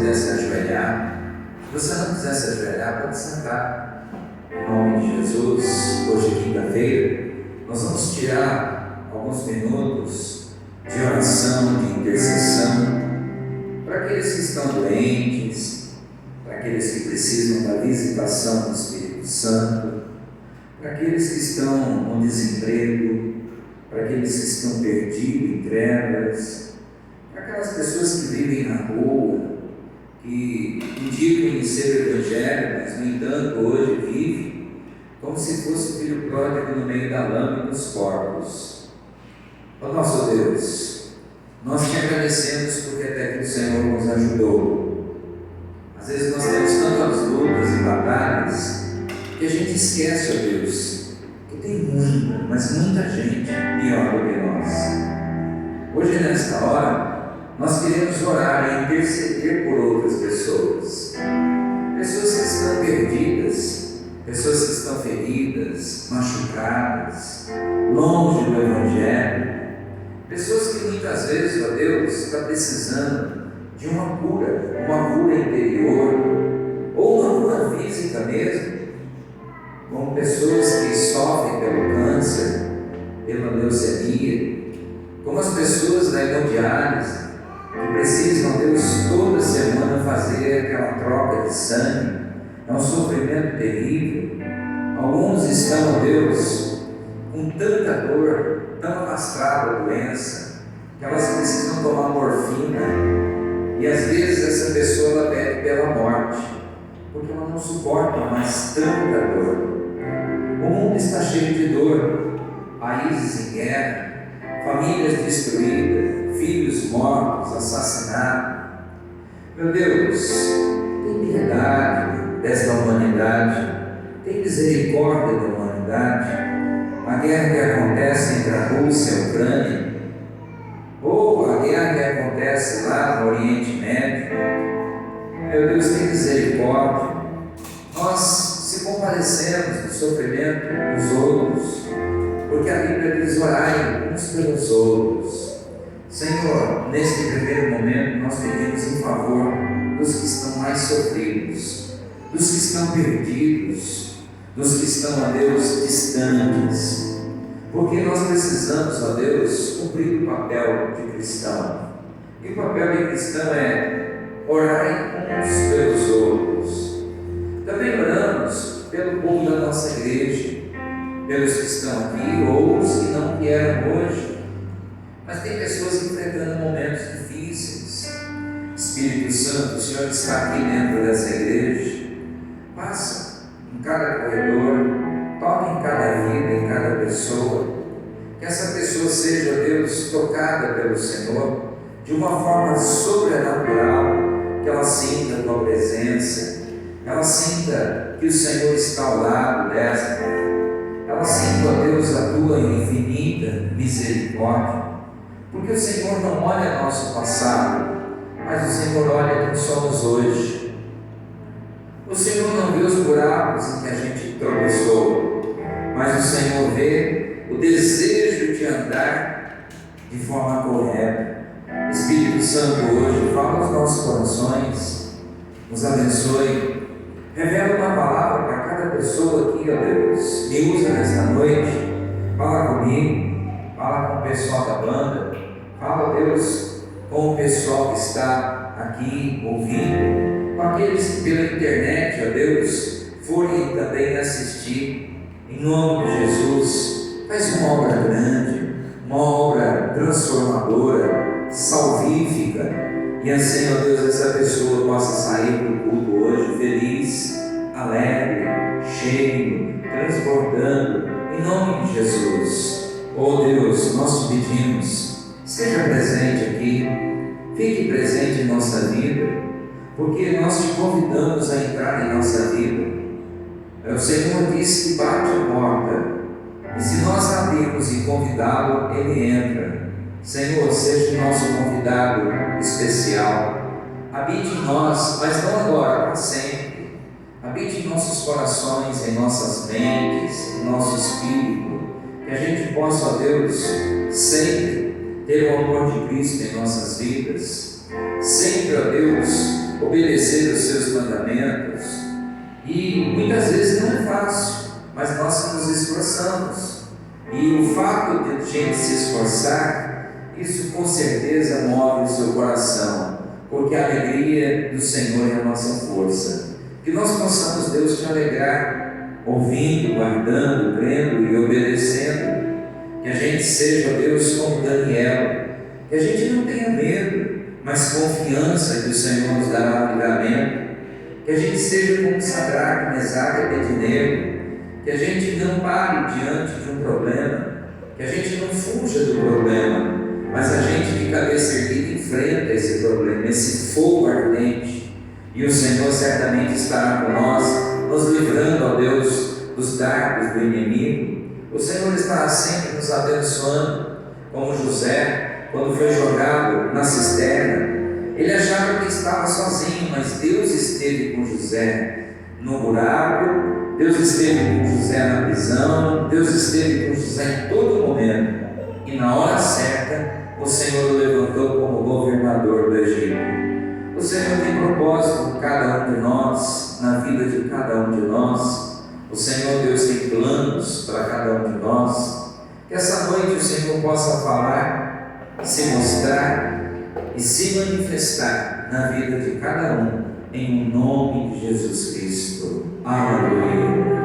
quiser se ajoelhar, se você não quiser se ajoelhar, pode sentar. Em nome de Jesus, hoje é quinta-feira, nós vamos tirar alguns minutos de oração, de intercessão, para aqueles que estão doentes, para aqueles que precisam da visitação do Espírito Santo, para aqueles que estão no desemprego, para aqueles que estão perdidos em trevas, para aquelas pessoas que vivem na rua, que indicam conhecer o Evangelho, mas no entanto hoje vivem como se fosse o filho pródigo no meio da lama e dos corpos. Ó nosso Deus, nós te agradecemos porque até que o Senhor nos ajudou. Às vezes nós temos tantas lutas e batalhas que a gente esquece, ó Deus, que tem muita, mas muita gente pior do que nós. Hoje, nesta hora, nós queremos orar e interceder por outras pessoas. Pessoas que estão perdidas, pessoas que estão feridas, machucadas, longe do Evangelho. Pessoas que muitas vezes, ó Deus, estão precisando de uma cura interior, ou uma cura física mesmo, como pessoas que sofrem pelo câncer, pela leucemia, como as pessoas da hemodiálise, que precisam, ó Deus, toda semana fazer aquela troca de sangue. É um sofrimento terrível. Alguns estão, ó Deus, com tanta dor, tão alastrada a doença, que elas precisam tomar morfina, e às vezes essa pessoa ela pede pela morte, porque ela não suporta mais tanta dor. O mundo está cheio de dor, países em guerra, famílias destruídas, filhos mortos, assassinados. Meu Deus, tem piedade desta humanidade, tem misericórdia da humanidade. A guerra que acontece entre a Rússia e a Ucrânia, ou a guerra que acontece lá no Oriente Médio, meu Deus, tem misericórdia. Nós se compadecemos do sofrimento dos outros, porque a Bíblia diz: orai uns pelos outros. Senhor, neste primeiro momento nós pedimos em favor dos que estão mais sofridos, dos que estão perdidos, dos que estão, ó Deus, distantes, porque nós precisamos, ó Deus, cumprir o papel de cristão. E o papel de cristão é orar uns pelos outros. Também oramos pelo povo da nossa igreja, pelos que estão aqui ou os que não vieram hoje. Mas tem pessoas enfrentando momentos difíceis. Espírito Santo, o Senhor está aqui dentro dessa igreja. Passa em cada corredor, toque em cada vida, em cada pessoa. Que essa pessoa seja, Deus, tocada pelo Senhor de uma forma sobrenatural, que ela sinta a tua presença, ela sinta que o Senhor está ao lado desta, ela sinta, ó Deus, a tua infinita misericórdia, porque o Senhor não olha nosso passado, mas o Senhor olha quem somos hoje. O Senhor não vê os buracos em que a gente tropeçou, mas o Senhor vê o desejo de andar de forma correta. Espírito Santo, hoje fala aos nossos corações, nos abençoe, revela uma palavra para cada pessoa aqui, ó Deus. Me usa nesta noite, fala comigo, fala com o pessoal da banda, fala, ó Deus, com o pessoal que está aqui ouvindo, com aqueles que pela internet, ó Deus, forem também assistir. Em nome de Jesus, faz uma obra grande, uma obra transformadora, salvífica, e assim, ó Deus, essa pessoa possa sair do culto hoje feliz, alegre, cheio, transbordando, em nome de Jesus. Ó Deus, nós te pedimos, esteja presente aqui, fique presente em nossa vida, porque nós te convidamos a entrar em nossa vida. O Senhor disse que bate a porta, e se nós abrirmos e convidá-lo, Ele entra. Senhor, seja o nosso convidado especial, habite em nós, mas não agora, para sempre. Habite em nossos corações, em nossas mentes, em nosso espírito, que a gente possa, ó Deus, sempre ter o amor de Cristo em nossas vidas, sempre, ó Deus, obedecer os seus mandamentos, e muitas vezes não é fácil, mas nós nos esforçamos, e o fato de a gente se esforçar, isso com certeza move o seu coração, porque a alegria do Senhor é a nossa força. Que nós possamos, Deus, te alegrar, ouvindo, guardando, crendo e obedecendo. Que a gente seja, Deus, como Daniel, que a gente não tenha medo, mas confiança que o Senhor nos dará o livramento. Que a gente seja como Sadraque, Mesaque e Abednego, que a gente não pare diante de um problema, que a gente não fuja do problema, mas a gente de cabeça erguida enfrenta esse problema, esse fogo ardente, e o Senhor certamente estará com nós, nos livrando, ó Deus, dos dardos do inimigo. O Senhor estará sempre nos abençoando, como José, quando foi jogado na cisterna. Ele achava que estava sozinho, mas Deus esteve com José no buraco, Deus esteve com José na prisão, Deus esteve com José em todo momento, e na hora certa o Senhor o levantou como governador do Egito. O Senhor tem propósito com cada um de nós, na vida de cada um de nós. O Senhor Deus tem planos para cada um de nós. Que essa noite o Senhor possa falar, se mostrar e se manifestar na vida de cada um, em nome de Jesus Cristo. Aleluia.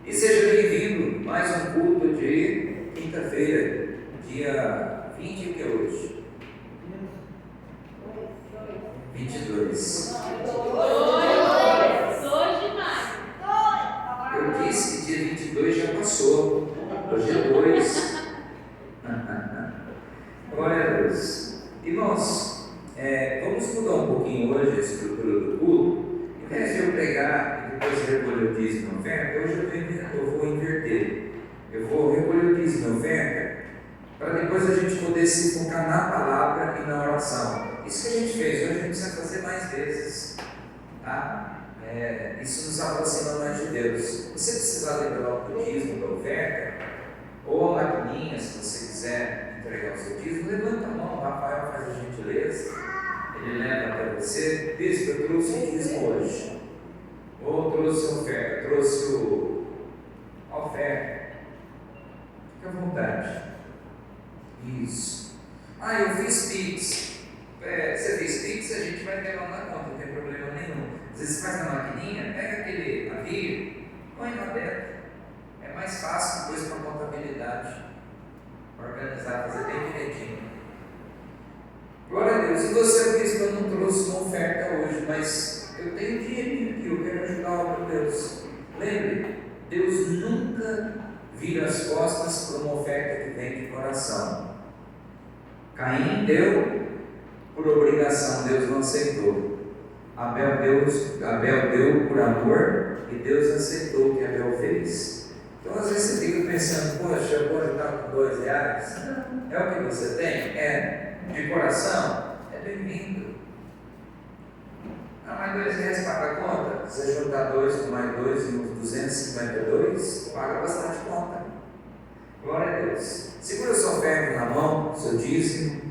E seja bem-vindo mais um culto de quinta-feira, dia 20, que é hoje? 22. Eu disse que dia 22 já passou, hoje é 2. Glória a Deus. Irmãos, vamos mudar um pouquinho hoje a estrutura do culto. Em vez de eu pregar e depois recolher o dízimo e oferta, hoje eu vou inverter. Eu vou recolher o dízimo e oferta para depois a gente poder se focar na palavra e na oração. Isso que a gente fez hoje, a gente precisa fazer mais vezes. Tá? Isso nos aproxima mais de Deus. Você precisar lembrar o dízimo da oferta, o seu dízimo, levanta a mão, o Rafael faz a gentileza, ele leva até você. Bispo, eu trouxe o dízimo hoje, ou trouxe a oferta, trouxe a oferta. Fique à vontade. Isso. Eu fiz Pix. Você fez Pix, a gente vai levar na conta, não tem problema nenhum. Às vezes você faz na maquininha, pega aquele navio, põe lá dentro. É mais fácil depois para a contabilidade organizar, fazer bem direitinho. Glória a Deus. E você, bispo, eu não trouxe uma oferta hoje, mas eu tenho dinheirinho aqui, eu quero ajudar o meu Deus. Lembre, Deus nunca vira as costas para uma oferta que vem de coração. Caim deu por obrigação, Deus não aceitou. Abel deu por amor e Deus aceitou o que Abel fez. Então às vezes você fica pensando, poxa, eu vou ajudar com R$2. É o que você tem? É de coração? É bem-vindo. Mais R$2 paga a conta? Você juntar 2 com mais 2 e uns 252, paga bastante conta. Glória a Deus. Segura sua oferta na mão, seu dízimo.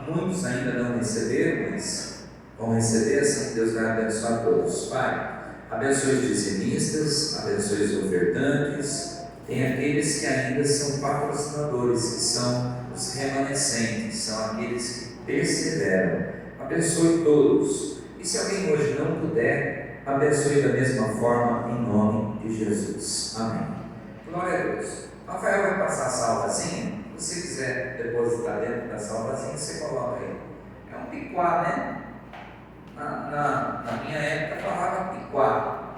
Muitos ainda não receberam, mas vão receber, assim Deus vai abençoar todos. Pai, abençoe os dizimistas, abençoe os ofertantes. Tem aqueles que ainda são patrocinadores, que são os remanescentes, são aqueles que perseveram. Abençoe todos. E se alguém hoje não puder, abençoe da mesma forma, em nome de Jesus. Amém. Glória a Deus. Rafael vai passar a salvazinha. Se você quiser depositar dentro da salvazinha, você coloca aí. É um piquá, né? Na minha época falava piquá.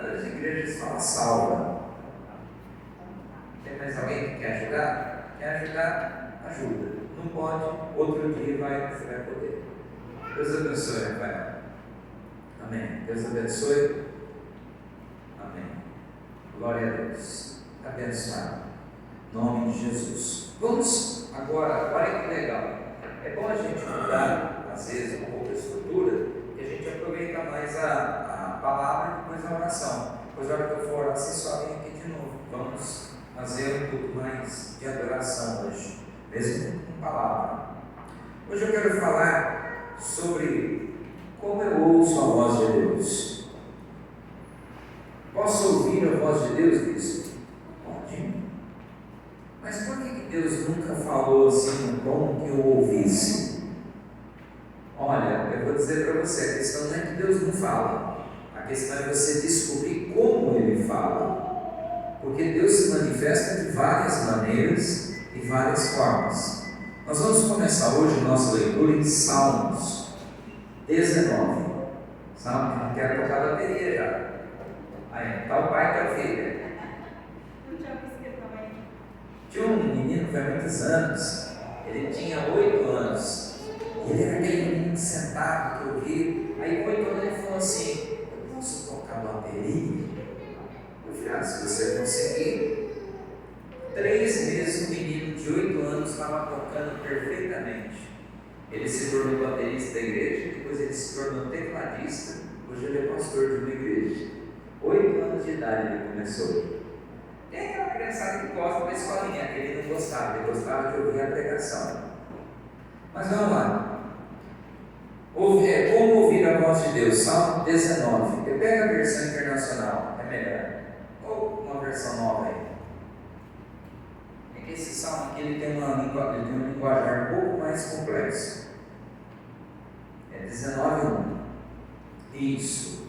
As igrejas falam salva. Tem mais alguém que quer ajudar? Quer ajudar? Ajuda. Não pode, outro dia você vai poder. Deus abençoe, Rafael. Amém. Deus abençoe. Amém. Glória a Deus. Abençoado. Em nome de Jesus. Vamos agora, olha que legal. É bom a gente mudar, às vezes, um pouco a estrutura e a gente aproveita mais a palavra e depois a oração. Depois, na hora que eu for orar, vocês só vêm aqui de novo. Vamos fazer um pouco mais de adoração hoje, mesmo com palavra. Hoje eu quero falar sobre como eu ouço a voz de Deus. Posso ouvir a voz de Deus, bispo? Pode. Mas por que Deus nunca falou assim, como que eu ouvisse? Olha, eu vou dizer para você, a questão não é que Deus não fala, a questão é você descobrir como Ele fala, porque Deus se manifesta de várias maneiras e várias formas. Nós vamos começar hoje nossa leitura em Salmos 19. Salmo, que quero tocar a bateria já. Aí, está o pai e está a filha. Tinha um menino que foi há muitos anos, ele tinha 8 anos, e ele era aquele menino sentado que eu vi. Aí com 8 anos ele falou assim: eu posso tocar bateria? Eu falei: se você conseguir. 3 meses o menino de 8 anos estava tocando perfeitamente. Ele se tornou baterista da igreja, depois ele se tornou tecladista, hoje ele é pastor de uma igreja. 8 anos de idade ele começou. Tem aquela criançada que gosta da escolinha, ele não gostava, ele gostava de ouvir a pregação. Mas vamos lá. Como ouvir a voz de Deus? Salmo 19. Eu pego a versão internacional, é melhor. Ou uma versão nova aí. É que esse salmo aqui ele tem um linguajar um pouco mais complexo. É 19:1. Isso.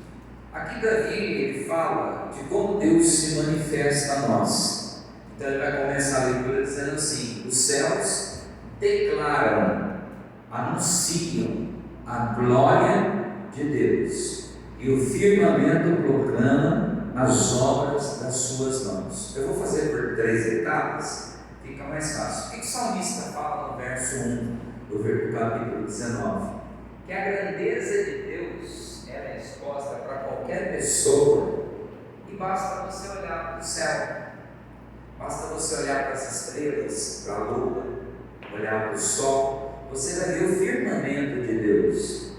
Aqui Davi ele fala de como Deus se manifesta a nós. Então ele vai começar a leitura dizendo assim: os céus declaram, anunciam a glória de Deus, e o firmamento proclama as obras das suas mãos. Eu vou fazer por 3 etapas, fica mais fácil. O que o salmista fala no verso 1 do capítulo 19? Que a grandeza de Deus ela é exposta para qualquer pessoa, e basta você olhar para o céu, basta você olhar para as estrelas, para a lua, olhar para o sol, você vai ver o firmamento de Deus.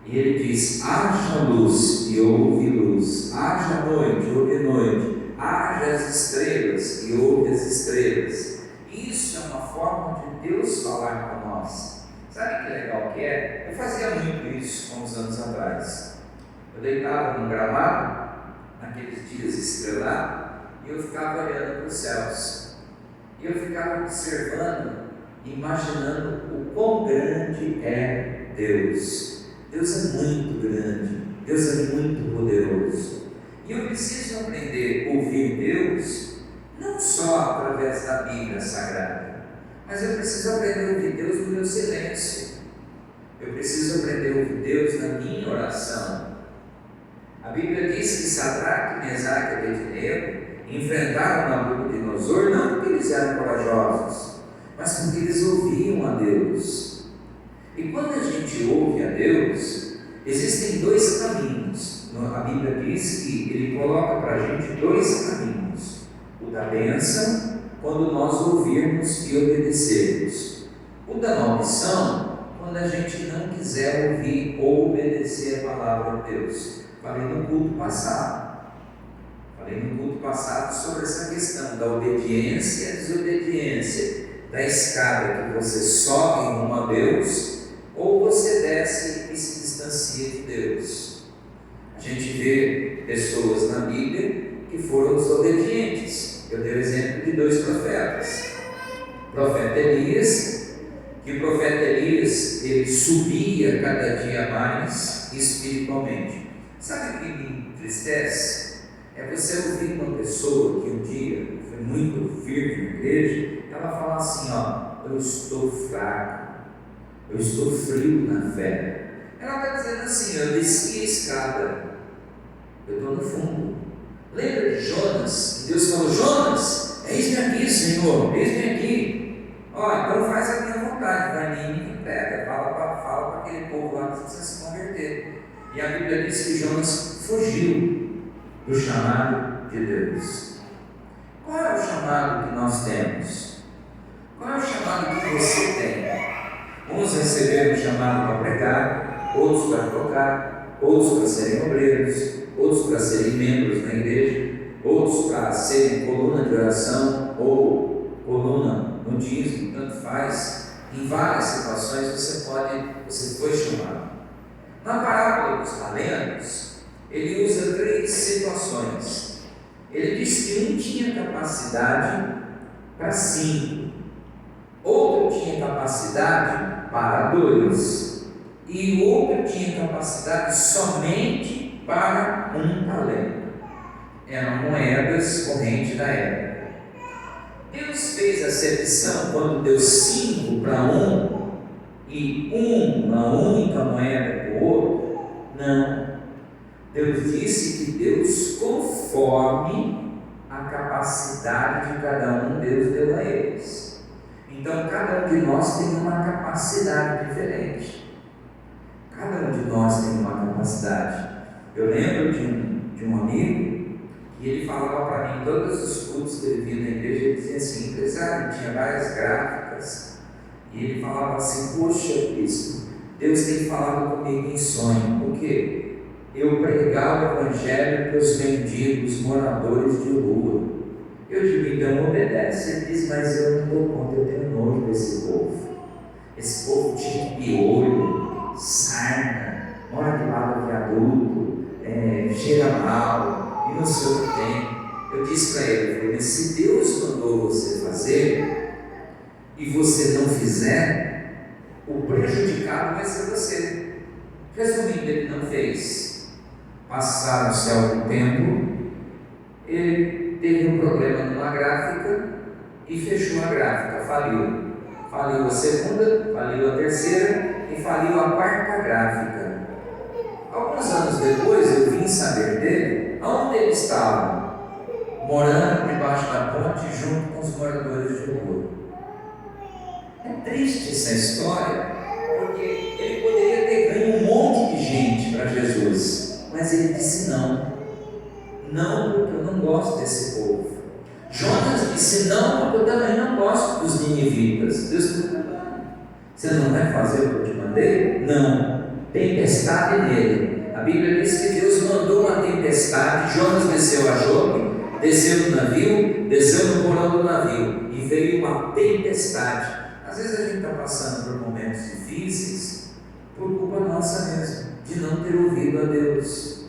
E ele diz: haja luz e houve luz, haja noite e houve noite, haja as estrelas e houve as estrelas. Isso é uma forma de Deus falar com nós. Sabe que legal que é? Eu fazia muito isso há uns anos atrás. Eu deitava num gramado, naqueles dias estrelados, e eu ficava olhando para os céus. E eu ficava observando, imaginando o quão grande é Deus. Deus é muito grande, Deus é muito poderoso. E eu preciso aprender a ouvir Deus, não só através da Bíblia Sagrada, mas eu preciso aprender a ouvir Deus no meu silêncio. Eu preciso aprender a ouvir Deus na minha oração. A Bíblia diz que Sadraque, Mesaque e Abednego enfrentaram Nabucodonosor não porque eles eram corajosos, mas porque eles ouviam a Deus. E quando a gente ouve a Deus, existem dois caminhos. A Bíblia diz que Ele coloca para a gente dois caminhos: o da bênção, quando nós ouvirmos e obedecermos; o da maldição, quando a gente não quiser ouvir ou obedecer a palavra de Deus. Falei no culto passado sobre essa questão da obediência e a desobediência, da escada que você sobe rumo a Deus ou você desce e se distancia de Deus. A gente vê pessoas na Bíblia que foram desobedientes. Eu dei o exemplo de dois profetas. O profeta Elias, que o profeta Elias ele subia cada dia mais espiritualmente. Sabe o que me entristece? É você ouvir uma pessoa que um dia foi muito firme na igreja, ela fala assim: eu estou fraco, eu estou frio na fé. Ela está dizendo assim: eu desci a escada, eu estou no fundo. Lembra de Jonas? Que Deus falou: Jonas, eis-me aqui, Senhor, eis-me aqui. Então faz a minha vontade, vai em mim e pega, fala para aquele povo lá que precisa se converter. E a Bíblia diz que Jonas fugiu do chamado de Deus. Qual é o chamado que nós temos? Qual é o chamado que você tem? Uns receberam o chamado para pregar, outros para tocar, outros para serem obreiros, outros para serem membros da igreja, outros para serem coluna de oração ou coluna no dízimo, tanto faz. Em várias situações você foi chamado. Na parábola dos talentos, ele usa três situações. Ele diz que um tinha capacidade para 5, outro tinha capacidade para 2 e o outro tinha capacidade somente para 1 talento. Eram moedas correntes da época. Deus fez acepção quando deu 5 para um e uma única moeda para o outro? Não. Deus disse que Deus, conforme a capacidade de cada um, Deus deu a eles. Então, cada um de nós tem uma capacidade diferente. Cada um de nós tem uma capacidade. Eu lembro de um amigo que ele falava para mim, todos os cultos que ele vinha na igreja, ele dizia assim: empresário, tinha várias gráficas, e ele falava assim: poxa, Cristo, Deus tem falado comigo em sonho. Por quê? Eu pregar o evangelho para os mendigos, moradores de rua. Eu digo: então obedece. Ele diz: mas eu não dou conta, eu tenho nojo desse povo. Esse povo tinha piolho, sarna, mora de lado de adulto, cheira mal, e não sei o que tem. Eu disse para ele: mas se Deus mandou você fazer e você não fizer, o prejudicado vai ser você. Resumindo, ele não fez. Passaram-se algum tempo, ele teve um problema numa gráfica e fechou a gráfica, faliu. Faliu a segunda, faliu a terceira e faliu a quarta gráfica. Alguns anos depois eu vim saber dele onde ele estava, morando debaixo da ponte junto com os moradores de rua. É triste essa história, porque ele poderia ter ganho um monte de gente para Jesus. Mas ele disse não, porque eu não gosto desse povo. Jonas disse não, porque eu também não gosto dos ninivitas. Deus disse: você não vai fazer o que eu te mandei? Não, tempestade nele. A Bíblia diz que Deus mandou uma tempestade. Jonas desceu a Jope, desceu no navio, desceu no porão do navio e veio uma tempestade. Às vezes a gente está passando por momentos difíceis por culpa nossa mesmo, de não ter ouvido a Deus.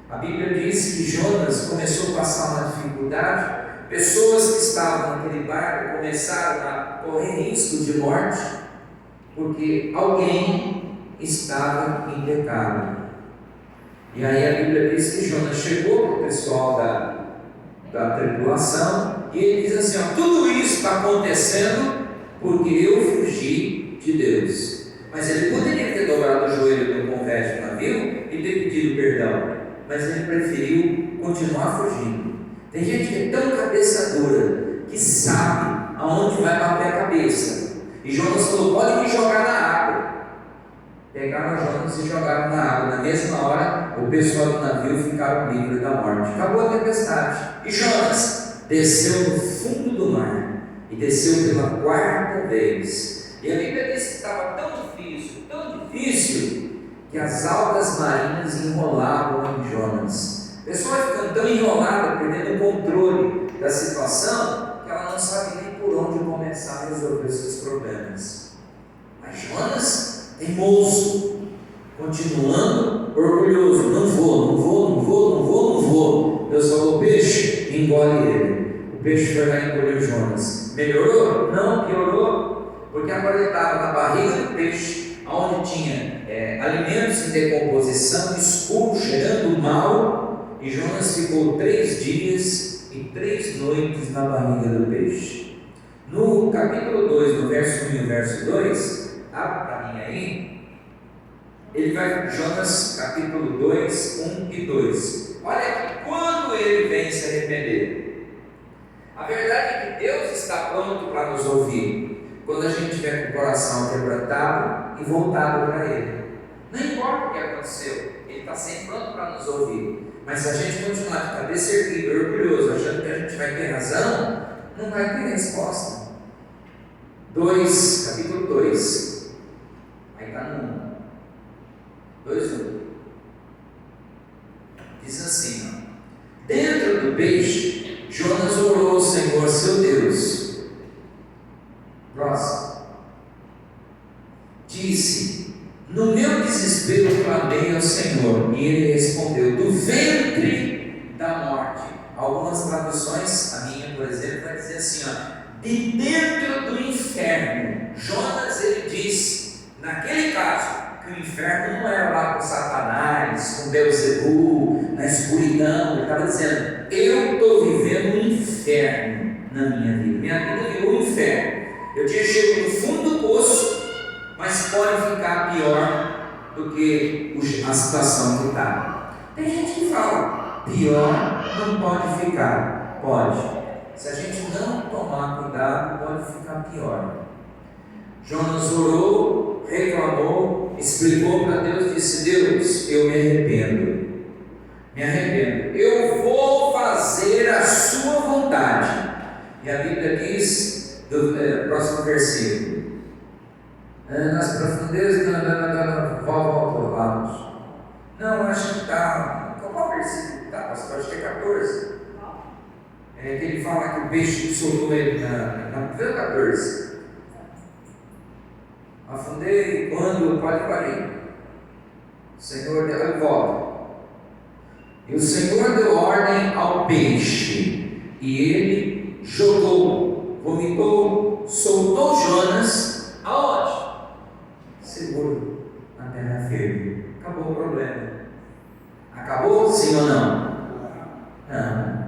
A Bíblia diz que Jonas começou a passar uma dificuldade, pessoas que estavam naquele barco começaram a correr risco de morte, porque alguém estava em pecado. E aí a Bíblia diz que Jonas chegou para o pessoal da tripulação e ele diz assim: ó, tudo isso está acontecendo porque eu fugi de Deus. Mas ele poderia ter dobrado o joelho no convés do navio e ter pedido perdão, mas ele preferiu continuar fugindo. Tem gente que é tão cabeça dura que sabe aonde vai bater a cabeça. E Jonas falou: pode me jogar na água. Pegaram Jonas e jogaram na água. Na mesma hora, o pessoal do navio ficaram livres da morte. Acabou a tempestade. E Jonas desceu no fundo do mar. E desceu pela quarta vez. E a Bíblia diz que estava tão difícil, que as algas marinhas enrolavam em Jonas. A pessoa ficando tão enrolada, perdendo o controle da situação, que ela não sabe nem por onde começar a resolver os seus problemas. Mas Jonas, teimoso, continuando orgulhoso: não vou. Deus falou: peixe, engole ele. O peixe foi lá e engoliu Jonas. Melhorou? Não, piorou, porque agora ele estava na barriga do peixe, onde tinha alimentos em decomposição, escuro, cheirando mal, e Jonas ficou 3 dias e 3 noites na barriga do peixe. No capítulo 2, no verso 1 e verso 2, abre para mim aí, ele vai, Jonas capítulo 2, 1 e 2. Olha que quando ele vem se arrepender, a verdade é que Deus está pronto para nos ouvir, quando a gente estiver com o coração quebrantado e voltado para Ele. Não importa o que aconteceu, Ele está sempre pronto para nos ouvir. Mas se a gente continuar de cabeça erguida, orgulhoso, achando que a gente vai ter razão, não vai ter resposta. Capítulo 2, aí está no 2:1. Diz assim, ó: dentro do peixe, Jonas orou ao Senhor seu Deus. Próximo. Disse: no meu desespero clamei ao Senhor, e Ele respondeu: do ventre da morte. Algumas traduções, a minha, por exemplo, vai dizer assim, ó: de dentro do inferno. Jonas, ele diz, naquele caso, que o inferno não era lá com Satanás, com Beelzebul, na escuridão. Ele estava dizendo: eu estou vivendo um inferno na minha vida. Minha vida virou um inferno. Eu tinha chegado no fundo do poço, mas pode ficar pior do que a situação que está. Tem gente que fala: pior não pode ficar. Pode. Se a gente não tomar cuidado, pode ficar pior. Jonas orou, reclamou, explicou para Deus, disse: Deus, eu me arrependo, eu vou fazer a sua vontade. E a Bíblia diz, próximo versículo: nas profundezas, volta lá. Não, acho que está, qual versículo está, pastor? Acho que é 14. Que ele fala que o peixe soltou ele na 14. Afundei quando pode parir. O Senhor deu volta. E o Senhor deu ordem ao peixe, e ele jogou, vomitou, soltou Jonas aonde? Seguro, na terra firme. Acabou o problema. Acabou, sim ou não? Não.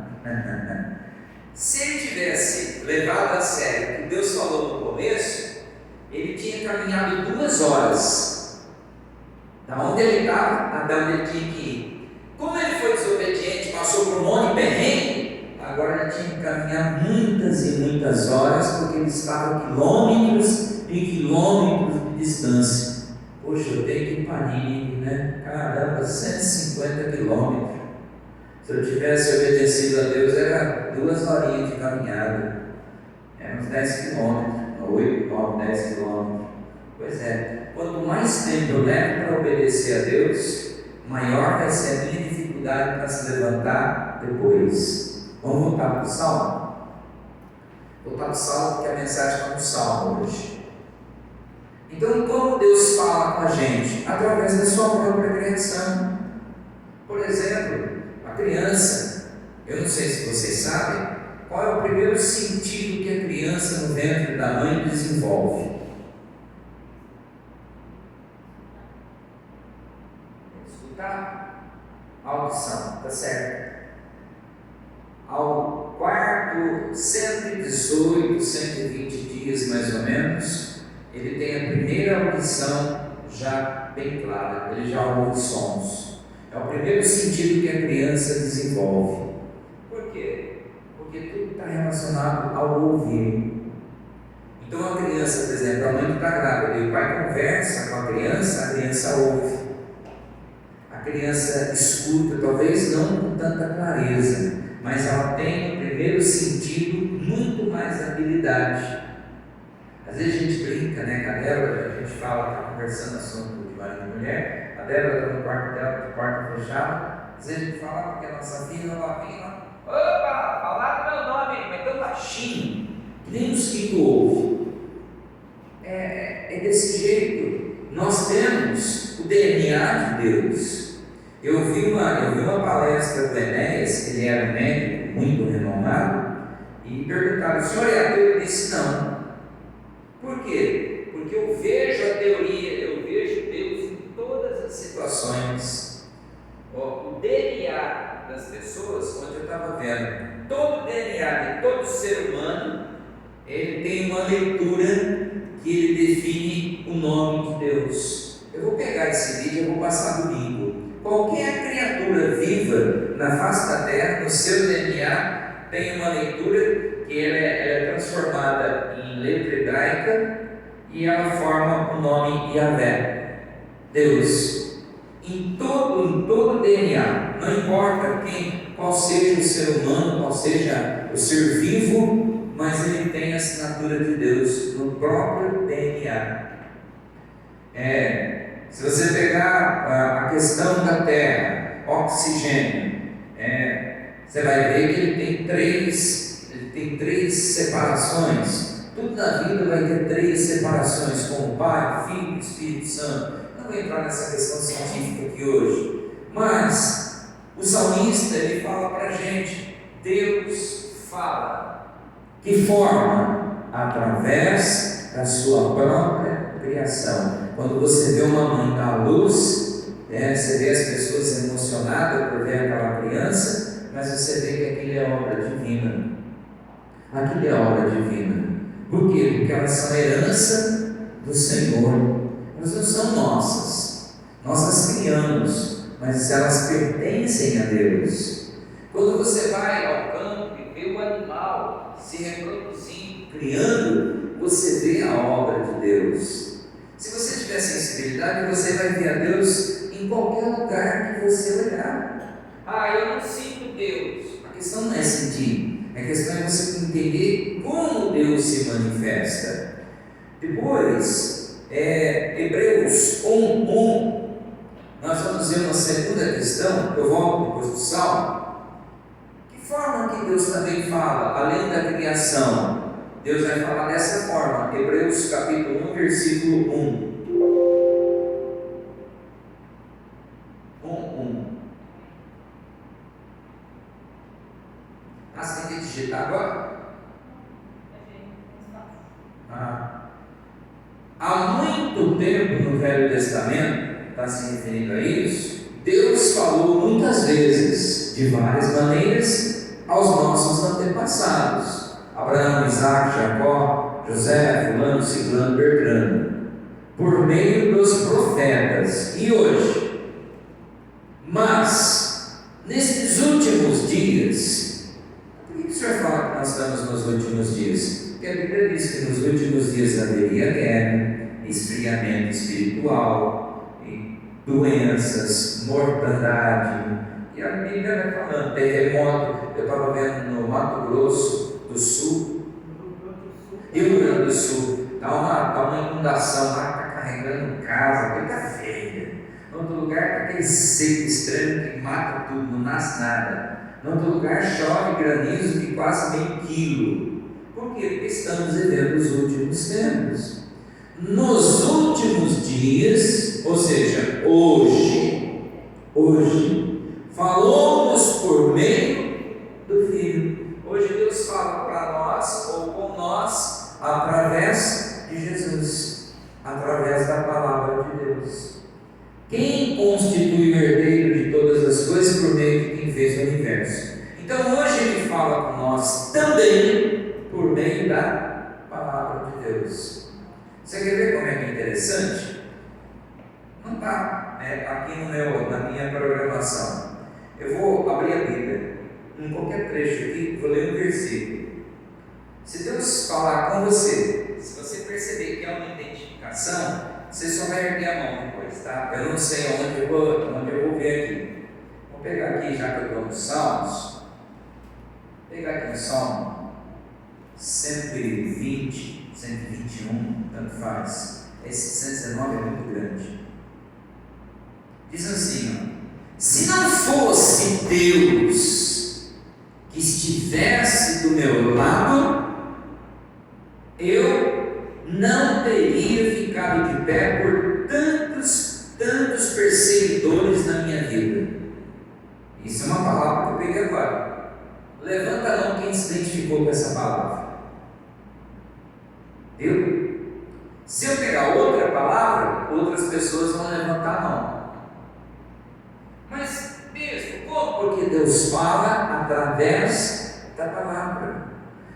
Se ele tivesse levado a sério o que Deus falou no começo, ele tinha caminhado 2 horas da onde ele estava até onde ele tinha que ir. Como ele foi desobediente, passou por um monte de perrengue, agora ele tinha que caminhar muitas e muitas horas, porque ele estava quilômetros e quilômetros de distância. Poxa, eu tenho que ir para Nínive, né? Caramba, 150 quilômetros. Se eu tivesse obedecido a Deus, era 2 horinhas de caminhada, era uns 10 quilômetros, 8, 9, 10 quilômetros. Pois é, quanto mais tempo eu levo para obedecer a Deus, maior vai ser a minha dificuldade para se levantar depois. Vamos voltar para o Salmo? Vou estar no Salmo porque a mensagem está no Salmo hoje. Então, como Deus fala com a gente? Através da sua própria criação. Por exemplo, a criança, eu não sei se vocês sabem, qual é o primeiro sentido que a criança no ventre da mãe desenvolve? Escutar? Audição, está certo. Ao quarto 118, 120 dias mais ou menos, ele tem a primeira audição já bem clara, ele já ouve sons. É o primeiro sentido que a criança desenvolve. Por quê? Porque tudo está relacionado ao ouvir. Então a criança, por exemplo, a mãe que está grávida e o pai conversa com a criança ouve. A criança escuta, talvez não com tanta clareza, mas ela tem no primeiro sentido muito mais habilidade. Às vezes a gente brinca, né, com a Débora, a gente fala, está conversando assunto de marido e mulher, a Débora está no quarto dela, de porta fechada, às vezes a gente fala, porque a nossa filha, ela vem lá, opa, falaram meu nome, mas tão baixinho, que nem o mosquito ouve. É desse jeito. Nós temos o DNA de Deus. Eu vi uma palestra do Enéas, ele era um médico muito renomado, e perguntaram, o senhor é ateu? Ele disse, não. Por quê? Porque eu vejo a teoria, eu vejo Deus em todas as situações. O DNA das pessoas, onde eu estava vendo, todo o DNA de todo ser humano, ele tem uma leitura que ele define o nome de Deus. Eu vou pegar esse vídeo e vou passar domingo. Qualquer criatura viva na face da terra, no seu DNA, tem uma leitura que ela é transformada em letra hebraica e ela forma o nome Yahvé, Deus. Em todo o DNA, não importa qual seja o ser humano, qual seja o ser vivo, mas ele tem a assinatura de Deus no próprio DNA. Se você pegar a questão da terra, oxigênio, você vai ver que ele tem três separações. Tudo na vida vai ter três separações, como Pai, Filho e Espírito Santo. Não vou entrar nessa questão científica aqui hoje, mas o salmista ele fala para a gente, Deus fala. Que forma? Através da sua própria criação. Quando você vê uma mãe dar luz, você vê as pessoas emocionadas por ver aquela criança, mas você vê que aquilo é obra divina. Aquilo é obra divina. Por quê? Porque elas são herança do Senhor. Elas não são nossas. Nós as criamos, mas elas pertencem a Deus. Quando você vai ao campo e vê o animal se reproduzindo, criando, você vê a obra de Deus. Se você tiver sensibilidade, você vai ver a Deus em qualquer lugar que você olhar. Eu não sinto Deus. A questão não é sentir, a questão é você entender como Deus se manifesta. Depois, Hebreus 1:1, nós vamos ver uma segunda questão, eu volto depois do Salmo. Que forma que Deus também fala, além da criação? Deus vai falar dessa forma, Hebreus capítulo 1, versículo 1. 1:1. Você tem que digitar agora? Há muito tempo no Velho Testamento, está se referindo a isso, Deus falou muitas vezes, de várias maneiras, aos nossos antepassados. Abraão, Isaac, Jacó, José, fulano, ciclano, Bertrano, por meio dos profetas. E hoje? Mas, nesses últimos dias, por que o Senhor fala que nós estamos nos últimos dias? Porque a Bíblia diz que nos últimos dias haveria guerra, esfriamento espiritual, doenças, mortandade. E a Bíblia vai falando, terremoto. Eu estava vendo no Mato Grosso do Sul, Rio Grande do Sul, está uma inundação lá, está carregando casa, coisa está feia. Em outro lugar está aquele seco extremo que mata tudo, não nasce nada. Em outro lugar chove granizo de quase meio quilo. Por quê? Porque estamos vivendo os últimos tempos. Nos últimos dias, ou seja, hoje, falou-nos por meio do Filho. Hoje Deus fala para nós, ou com nós, através de Jesus, através da palavra de Deus. Quem constitui o herdeiro de todas as coisas por meio de quem fez o universo? Então hoje Ele fala com nós também por meio da palavra de Deus. Você quer ver como é que é interessante? Não está aqui na minha programação. Eu vou abrir a Bíblia, em qualquer trecho aqui, vou ler um versículo. Se Deus falar com você, se você perceber que é uma identificação, você só vai erguer a mão depois, tá? Eu não sei onde eu vou ver aqui. Vou pegar aqui, já que eu estou nos Salmos, pegar aqui no Salmo 120, 121, tanto faz. Esse 119 é muito grande. Diz assim, ó: se não fosse Deus que estivesse do meu lado, eu não teria ficado de pé por tantos perseguidores na minha vida. Isso é uma palavra que eu peguei agora. Levanta a mão quem se identificou com essa palavra. Viu? Se eu pegar outra palavra, outras pessoas vão levantar a mão. Mas mesmo, como? Porque Deus fala através da palavra.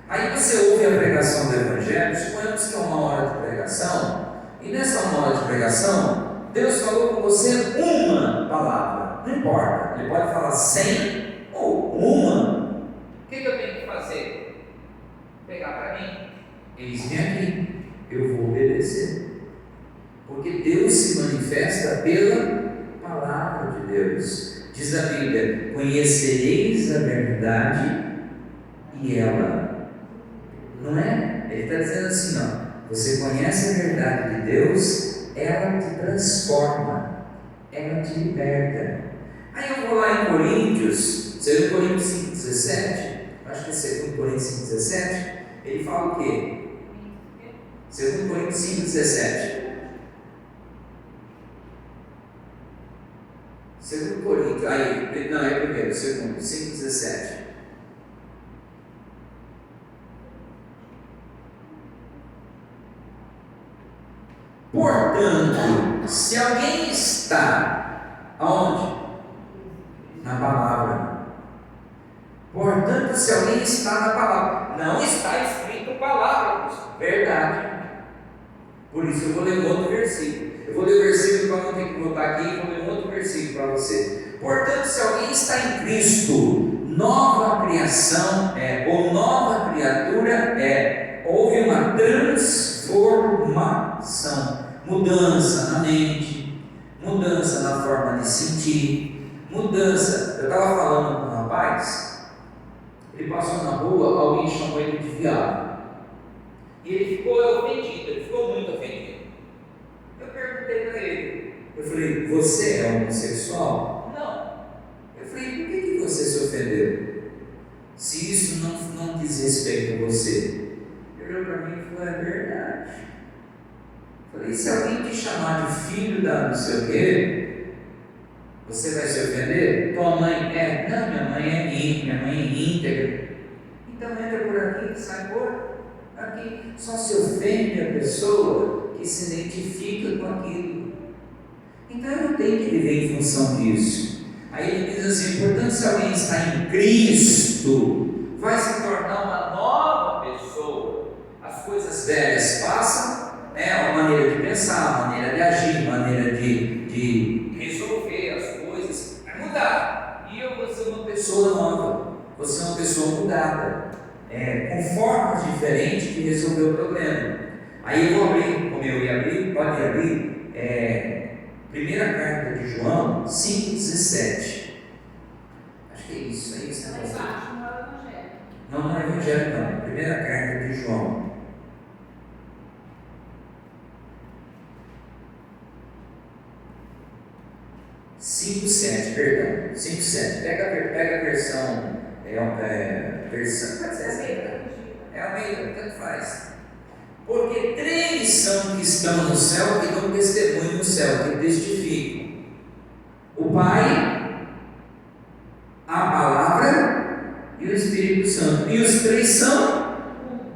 Aí você ouve a pregação do Evangelho, suponhamos que é uma hora de pregação, e nessa uma hora de pregação, Deus falou com você uma palavra, não importa, Ele pode falar 100 ou uma. O que eu tenho que fazer? Pegar para mim, eis-me aqui, eu vou obedecer, porque Deus se manifesta pela palavra de Deus. Diz a Bíblia: conhecereis a verdade e ela, não é? Ele está dizendo assim, ó: você conhece a verdade de Deus, ela te transforma, ela te liberta. Aí eu vou lá em Coríntios, 2 Coríntios 5,17, acho que é 2 Coríntios 5,17, ele fala o quê? 2 Coríntios 5,17. 2 Coríntios, aí, não, é primeiro, segundo, 5,17. Portanto, se alguém está aonde? Na palavra. Portanto, se alguém está na palavra, não está escrito palavra, verdade. Por isso eu vou ler outro versículo. Eu vou ler o versículo para não ter que botar aqui, e vou ler outro versículo para você. Portanto, se alguém está em Cristo, nova criação ou nova criatura houve uma transformação, mudança na mente, mudança na forma de sentir, mudança. Eu estava falando com um rapaz, ele passou na rua, alguém chamou ele de viado, e ele ficou ofendido, ele ficou muito ofendido. Eu perguntei para ele, eu falei: você é homossexual? Não. Eu falei: por que você se ofendeu? Se isso não diz respeito a você. Ele olhou para mim e falou: é verdade. Eu falei: se alguém te chamar de filho da não sei o quê, você vai se ofender? Tua mãe é? Não, minha mãe é íntegra. Então entra por aqui, sai por aqui. Só se ofende a pessoa que se identifica com aquilo. Então eu não tenho que viver em função disso. Aí ele diz assim: portanto, se alguém está em Cristo, vai se tornar uma nova pessoa. As coisas velhas passam, a maneira de pensar, a maneira de agir, a maneira de resolver as coisas vai mudar. E eu vou ser uma pessoa nova, vou ser uma pessoa mudada, com formas diferentes de resolver o problema. Aí eu vou abrir, como eu ia abrir, pode abrir, primeira carta de João 5,17. Acho que é isso, né? Não é Evangelho não, primeira carta de João. Cinco, 7, perdão, 5,7. Pega a versão, versão, pode ser assim, é Almeida, tanto faz. Porque 3 são que estão no céu, que dão testemunho no céu, que testificam: o Pai, a Palavra e o Espírito Santo. E os 3 são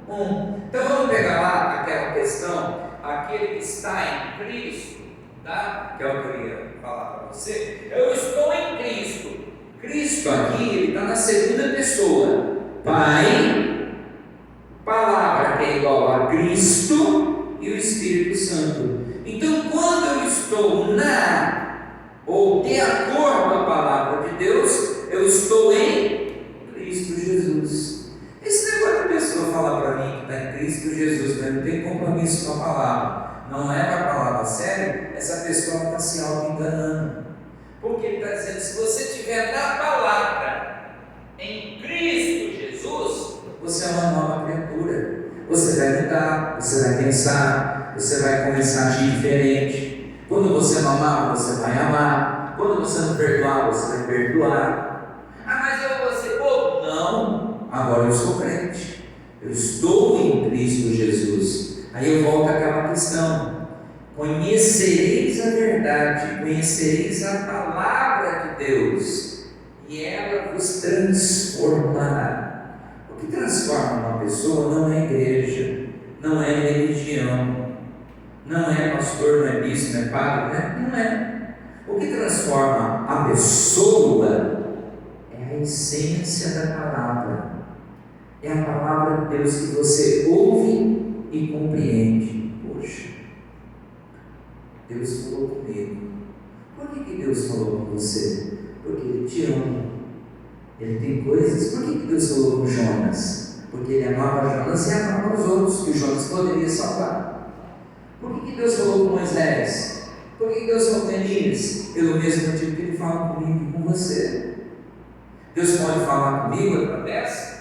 um. Então vamos pegar lá aquela questão, aquele que está em Cristo, tá? Que é o que eu queria falar para você. Eu estou em Cristo. Cristo aqui, ele está na segunda pessoa. Pai, Palavra, que é igual a Cristo, e o Espírito Santo. Então, quando eu estou ou de acordo com a Palavra de Deus, eu estou em Cristo Jesus. Esse negócio de pessoa falar para mim que está em Cristo Jesus, né? Não tem compromisso com a palavra, não leva a palavra a sério, essa pessoa está se auto-enganando. Porque ele está dizendo: se você estiver na palavra, em Cristo Jesus, você é uma nova criatura. Você vai mudar, você vai pensar, você vai começar a agir diferente. Quando você não amar, você vai amar. Quando você não perdoar, você vai perdoar. Ah, mas eu vou ser bobo? Não, agora eu sou crente. Eu estou em Cristo Jesus. Aí eu volto àquela questão: conhecereis a verdade, conhecereis a palavra de Deus, e ela vos transformará. O que transforma uma pessoa não é igreja, não é religião, não é pastor, não é bispo, não é padre, né? Não é. O que transforma a pessoa é a essência da palavra. É a palavra de Deus que você ouve e compreende. Poxa, Deus falou comigo. Por que Deus falou com você? Porque Ele te ama. Ele tem coisas. Por que Deus falou com Jonas? Porque Ele amava Jonas e amava os outros, que Jonas poderia salvar. Por que Deus falou com Moisés? Por que Deus falou com Elias? Pelo mesmo motivo que Ele fala comigo e com você. Deus pode falar comigo através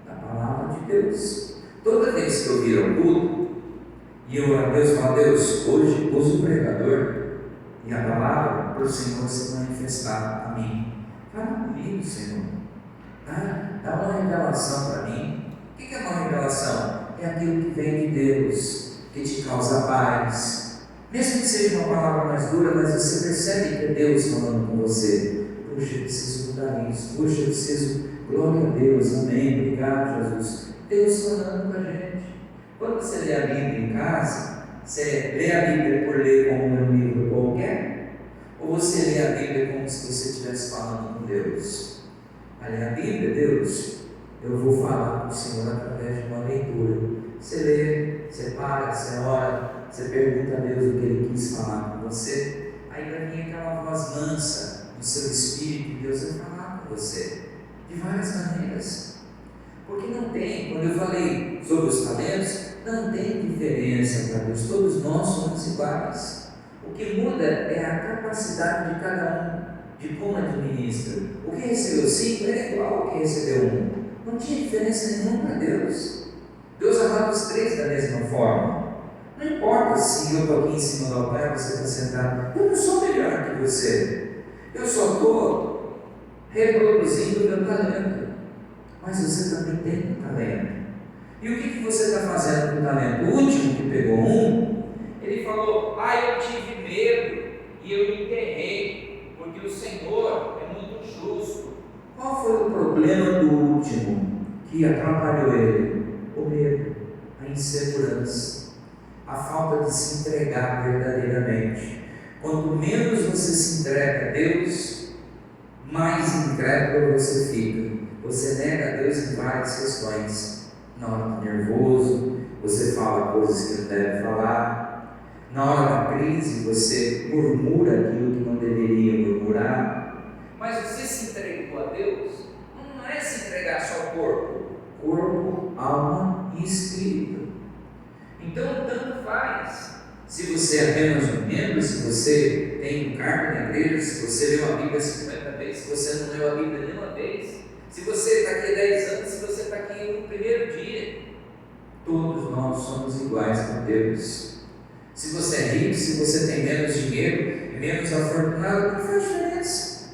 da palavra de Deus. Toda vez que eu vir ao culto e eu oro a Deus, falo: Deus, hoje uso o pregador e a palavra para o Senhor se manifestar a mim. Fala comigo, Senhor. Dá uma revelação para mim. O que é uma revelação? É aquilo que vem de Deus, que te causa paz. Mesmo que seja uma palavra mais dura, mas você percebe que é Deus falando com você. Poxa, eu preciso mudar isso. Poxa, eu preciso. Glória a Deus, amém. Obrigado, Jesus. Deus falando com a gente. Quando você lê a Bíblia em casa, você lê a Bíblia por ler como um livro qualquer? Ou você lê a Bíblia como se você estivesse falando com Deus? A ler a Bíblia, Deus, eu vou falar com o Senhor através de uma leitura. Você lê, você para, você ora, você pergunta a Deus o que Ele quis falar com você. Aí vai vir aquela voz mansa no seu espírito e Deus vai falar com você de várias maneiras. Porque não tem, quando eu falei sobre os talentos, não tem diferença para Deus, todos nós somos iguais. O que muda é a capacidade de cada um, de como administra. O que recebeu 5 é igual ao que recebeu 1. Não tinha diferença nenhuma para Deus. Deus amava os 3 da mesma forma. Não importa se eu estou aqui em cima do altar e você está sentado. Eu não sou melhor que você. Eu só estou reproduzindo o meu talento. Mas você também tem um talento. E o que você está fazendo com o talento? O último que pegou 1, ele falou: eu tive medo e eu me enterrei, porque o Senhor é muito justo. Qual foi o problema do último que atrapalhou ele? O medo, a insegurança, a falta de se entregar verdadeiramente. Quanto menos você se entrega a Deus, mais incrédulo você fica. Você nega a Deus em várias questões. Na hora do nervoso, você fala coisas que não deve falar. Na hora da crise, você murmura aquilo que não deveria murmurar. Mas você se entregou a Deus, não é se entregar só ao corpo, alma e espírito. Então, tanto faz se você é apenas um membro, se você tem um cargo na igreja, se você leu a Bíblia 50 vezes, se você não leu a Bíblia nenhuma vez, se você está aqui há 10 anos, se você está aqui no primeiro dia, todos nós somos iguais com Deus. Se você é rico, se você tem menos dinheiro, menos afortunado, não faz diferença.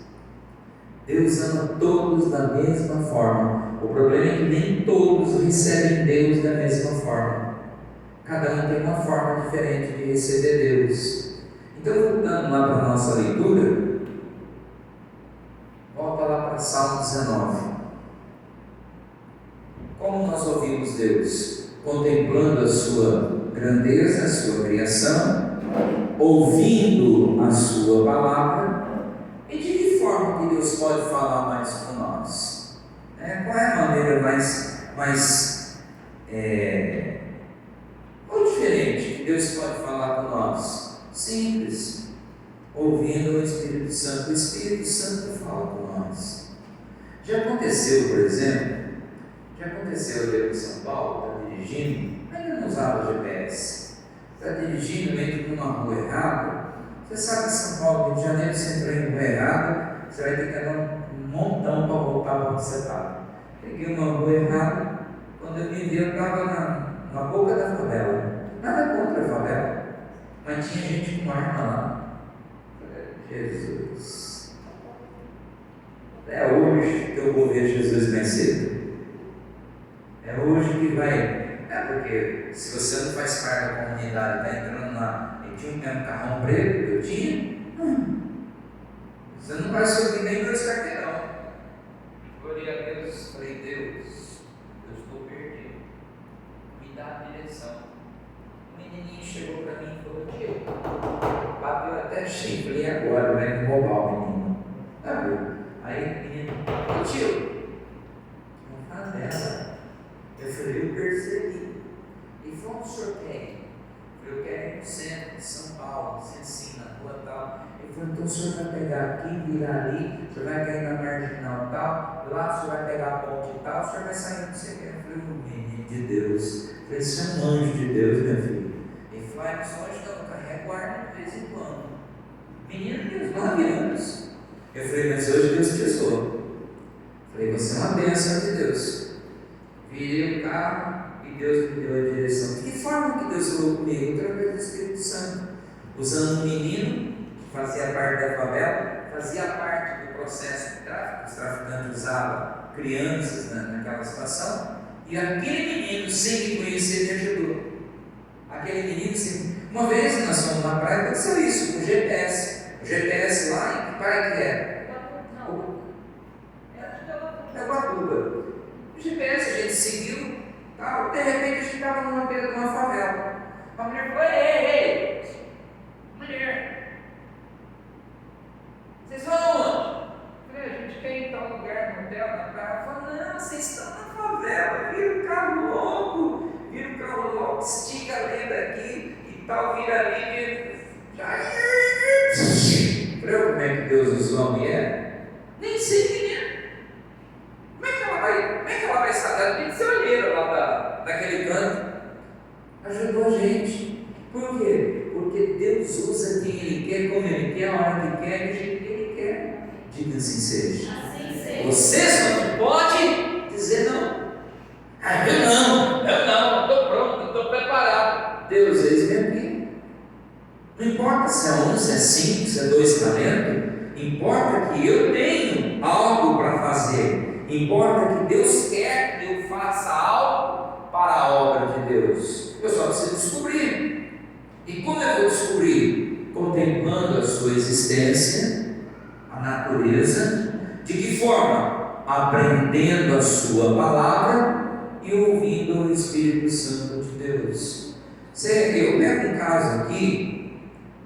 Deus ama todos da mesma forma. O problema é que nem todos recebem Deus da mesma forma. Cada um tem uma forma diferente de receber Deus. Então, voltando lá para a nossa leitura, volta lá para Salmo 19. Como nós ouvimos Deus? Contemplando a sua grandeza, a sua criação, ouvindo a sua palavra. E de que forma que Deus pode falar mais com nós? Qual é a maneira ou diferente que Deus pode falar com nós? Simples, ouvindo o Espírito Santo. O Espírito Santo fala com nós. Já aconteceu, por exemplo, eu em São Paulo, está dirigindo, ainda não usava GPS, está dirigindo, entra numa rua errada. Você sabe que em São Paulo, Rio de Janeiro, você entrou em rua errada, você vai ter que andar um montão para voltar para onde você estava. Peguei uma rua errada, quando eu me vi, eu estava na boca da favela. Nada contra a favela, mas tinha gente com arma lá. Jesus, é hoje que eu vou ver Jesus mais cedo. É hoje que vai. Porque se você não faz parte da comunidade, está entrando lá e tinha um carrão preto, eu tinha. Você não vai subir nem dois carteirão. Glória a Deus, falei, Deus, eu estou perdido. Me dá a direção. O menininho chegou para mim e falou, tio, bateu até chifre, e agora vai me roubar o menino. Tá bom? Aí o menino, tio, uma favela. Eu falei, eu percebi. E foi um sorteio. Eu quero ir no centro de São Paulo, assim, na rua tal. Ele falou, então o senhor vai pegar aqui, virar ali, o senhor vai cair na marginal tal, lá o senhor vai pegar a ponte tal, o senhor vai sair, não sei o que. Eu falei, menino de Deus. Eu falei, isso é um anjo de Deus, minha filha. Ele falou, mas hoje não, carrega guarda de vez em quando. Menino de 9 anos. Eu falei, mas hoje Deus te usou. Eu falei, você é uma bênção de Deus. Virei o carro e Deus me deu a direção. De que forma que Deus falou comigo? Através do Espírito Santo. Usando um menino que fazia parte da favela, fazia parte do processo de tráfico. Os traficantes usavam crianças naquela situação. E aquele menino, sem me conhecer, me ajudou. Aquele menino, sim. Uma vez nós fomos na praia, aconteceu isso com o GPS. O GPS lá, em que praia que é? É Guatuba. O GPS a gente seguiu, tal, de repente a gente estava numa beira de uma favela. A mulher falou, ei, mulher, vocês vão aonde? Eu falei, a gente quer ir em tal lugar, no hotel, na praia. Ela falou, não, vocês estão na favela, vira o carro louco, estica ali daqui e tal, vira ali, já. Falei, como é que Deus usou a mulher? Nem sei quem é. Como é que ela vai saber? Tem que ser olheira lá daquele canto. Ajudou a gente. Por quê? Porque Deus usa quem Ele quer, como Ele quer, a hora que quer, do jeito que Ele quer. Diga assim seja. Assim seja. Você só não pode dizer não. Eu não, estou pronto, estou preparado. Deus, eis-me aqui. Não importa se é 1, se é 5, se é 2 talentos. Importa que eu tenho algo para fazer. Importa que Deus quer que eu faça algo para a obra de Deus. Eu só preciso descobrir. E como eu vou descobrir? Contemplando a sua existência, a natureza. De que forma? Aprendendo a sua palavra e ouvindo o Espírito Santo de Deus. Eu pego um caso aqui,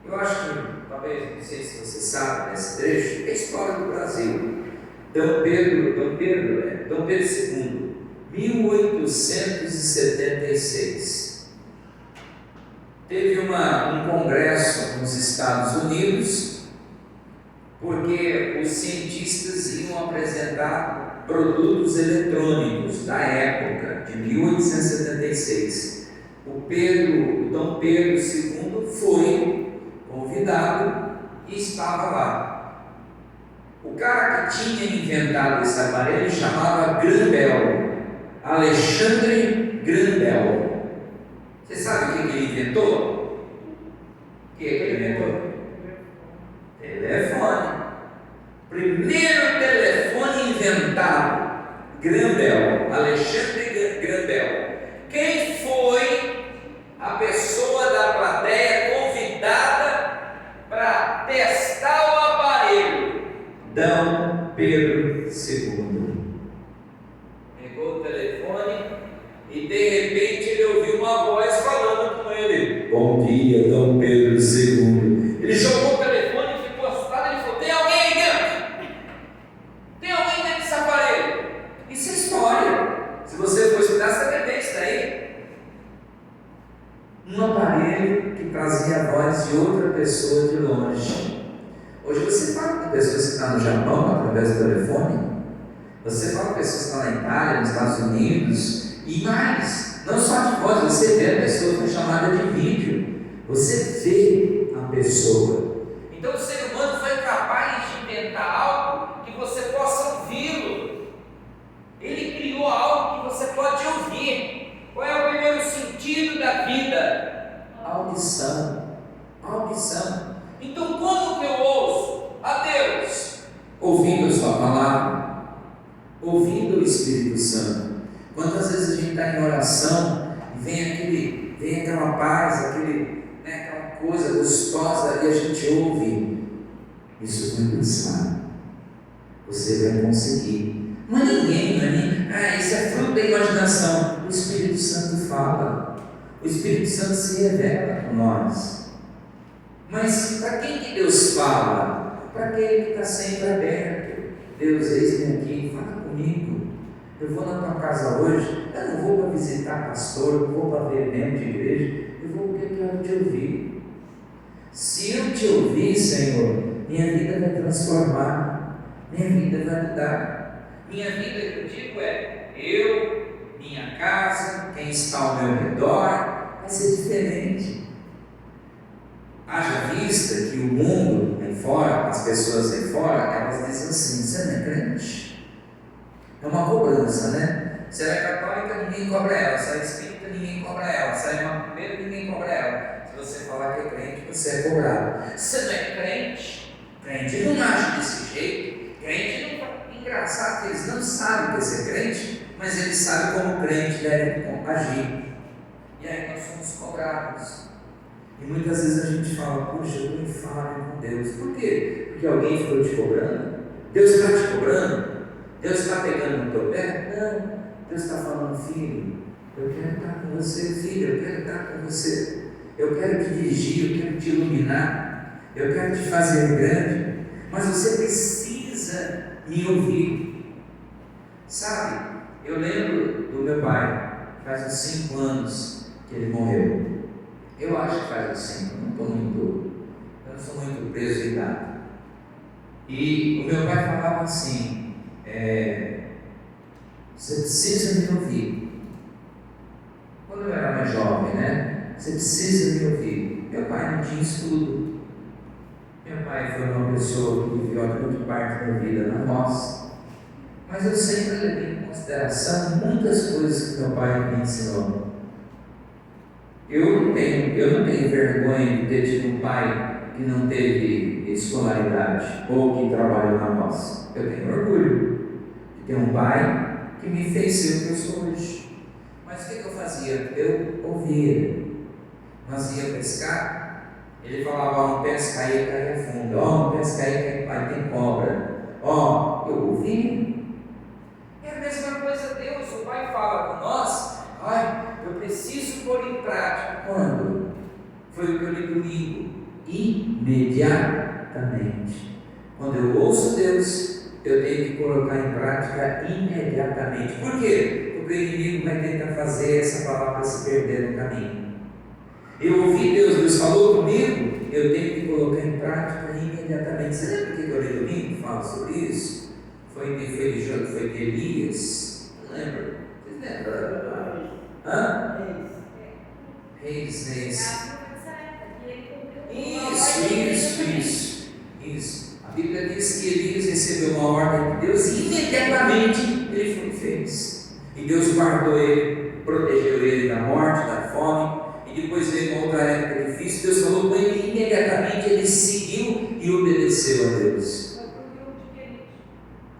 eu acho que, talvez, não sei se você sabe desse trecho, é a história do Brasil. Dom Pedro II, 1876. Teve um congresso nos Estados Unidos, porque os cientistas iam apresentar produtos eletrônicos da época, de 1876. O Dom Pedro II foi convidado e estava lá. O cara que tinha inventado esse aparelho chamava Graham, Alexandre Graham. Você sabe o que ele inventou? O que ele inventou? Telefone. Primeiro telefone inventado, Graham Bell. ouvia Dom Pedro II. Ele jogou o telefone e ficou assustado. Ele falou: tem alguém aí dentro? Tem alguém dentro desse aparelho? Isso é história. Se você for estudar, você vai ver isso daí. Um aparelho que trazia a voz de outra pessoa de longe. Hoje você fala com pessoas que estão no Japão através do telefone. Você fala com pessoas que estão na Itália, nos Estados Unidos e mais. Não só de voz, você vê a pessoa com chamada de vídeo. Você vê a pessoa. Então o ser humano foi capaz de inventar algo que você possa ouvi-lo. Ele criou algo que você pode ouvir. Qual é o primeiro sentido da vida? Audição. Audição. Então como que eu ouço a Deus? Ouvindo a sua palavra, ouvindo o Espírito Santo. Quantas vezes a gente está em oração e vem aquela paz, aquela coisa gostosa e a gente ouve. Isso vai passar. Você vai conseguir. Mas ninguém, isso é fruto da imaginação. O Espírito Santo fala. O Espírito Santo se revela com nós. Mas para quem que Deus fala? Para aquele que está sempre aberto. Deus, eis-me aqui, fala comigo. Eu vou na tua casa hoje. Eu não vou para visitar pastor, não vou para ver membro de igreja. Eu vou porque eu quero te ouvir. Se eu te ouvir, Senhor, minha vida vai transformar. Minha vida vai mudar. Minha vida, eu digo, eu, minha casa, quem está ao meu redor, vai ser diferente. Haja vista que o mundo aí fora, as pessoas aí fora, elas dizem assim: você não é crente? É uma cobrança, né? Se ela é católica, ninguém cobra ela. Se ela é espírita, ninguém cobra ela. Se ela é macumbeira, ninguém cobra ela. Se você falar que é crente, você é cobrado. Você não é crente? Crente não age desse jeito. Crente não. Engraçado que eles não sabem que você é crente, mas eles sabem como crente deve agir. E aí nós somos cobrados. E muitas vezes a gente fala: puxa, eu estou em falha com Deus. Por quê? Porque alguém ficou te cobrando? Deus está te cobrando? Deus está pegando no teu pé? Não. Deus está falando: filho, eu quero estar com você, filho, eu quero estar com você. Eu quero te dirigir, eu quero te iluminar, eu quero te fazer grande. Mas você precisa me ouvir. Sabe, eu lembro do meu pai, faz uns 5 anos que ele morreu. Eu acho que faz uns 5, eu não sou muito preso em idade. E o meu pai falava assim: você precisa me ouvir. Quando eu era mais jovem, né? Você precisa me ouvir. Meu pai não tinha estudo. Meu pai foi uma pessoa que viveu a grande parte da vida na roça. Mas eu sempre levei em consideração muitas coisas que meu pai me ensinou. Eu não tenho vergonha de ter tido um pai que não teve escolaridade ou que trabalhou na roça. Eu tenho orgulho de ter um pai que me fez ser o que eu sou hoje. Mas o que eu fazia? Eu ouvia. Nós ia pescar, ele falava: não pesca aí, cai fundo. Não pesca aí, aí tem cobra. Eu ouvia. É a mesma coisa Deus. O pai fala com nós: eu preciso pôr em prática. Quando? Foi o que eu li domingo. Imediatamente. Quando eu ouço Deus, eu tenho que colocar em prática imediatamente. Por quê? Porque o inimigo vai tentar fazer essa palavra se perder no caminho. Eu ouvi Deus falou comigo, eu tenho que colocar em prática imediatamente. Você lembra o que eu li domingo? Fala sobre isso. Foi de Elias. Não lembro. Vocês lembram? Reis. Isso. A Bíblia diz que Elias recebeu uma ordem de Deus e imediatamente ele foi e fez. E Deus guardou ele, protegeu ele da morte, da fome. E depois veio uma outra época difícil. Deus falou com ele e imediatamente ele seguiu e obedeceu a Deus.